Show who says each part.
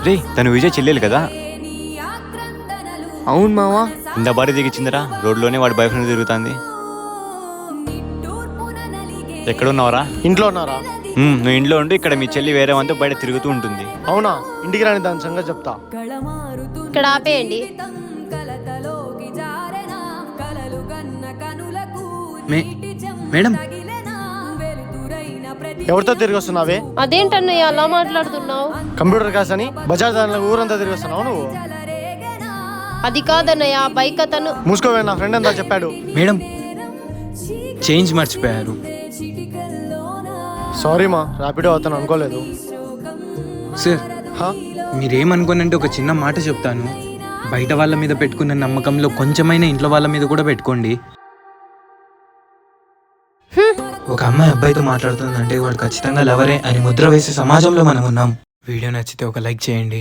Speaker 1: రే తను విజయ్ చెల్లెలు కదా?
Speaker 2: అవును మావా.
Speaker 1: ఇంత బాడీ దిగిచ్చిందిరా, రోడ్లోనే వాడి బాయ్ ఫ్రెండ్ తిరుగుతుంది. ఎక్కడున్నావరా?
Speaker 2: ఇంట్లో ఉన్నారా?
Speaker 1: నువ్వు ఇంట్లో ఉండి ఇక్కడ మీ చెల్లి వేరే వంతో బయట తిరుగుతూ ఉంటుంది.
Speaker 2: అవునా? ఇంటికి రాని దాని సంగతి చెప్తా.
Speaker 3: ఇక్కడ ఆపేయండి.
Speaker 4: మేడం,
Speaker 2: ఎవరితో తిరిగి వస్తున్నావే?
Speaker 3: అదేంటన్నయ్య అలా మాట్లాడుతున్నావు?
Speaker 2: కంప్యూటర్ క్లాస్ అని బజార్ దానిలో ఊరంతా తిరిగి వస్తున్నావు నువ్వు.
Speaker 3: అది కాదన్నయ్య, బైక్ అతను.
Speaker 2: మూసుకోవే, నా ఫ్రెండ్ అంతా చెప్పాడు.
Speaker 4: మేడం చేంజ్ మర్చిపోయారు.
Speaker 2: సారీ మా, ర్యాపిడో అవుతాను అనుకోలేదు.
Speaker 4: సార్
Speaker 2: హా?
Speaker 4: మీరేమనుకోనంటే ఒక చిన్న మాట చెప్తాను. బయట వాళ్ళ మీద పెట్టుకున్న నమ్మకంలో కొంచెమైనా ఇంట్లో వాళ్ళ మీద కూడా పెట్టుకోండి. ఒక అమ్మాయి అబ్బాయితో మాట్లాడుతుందంటే వాడు ఖచ్చితంగా లవరే అని ముద్ర వేసే సమాజంలో మనం ఉన్నాం. వీడియో నచ్చితే ఒక లైక్ చేయండి.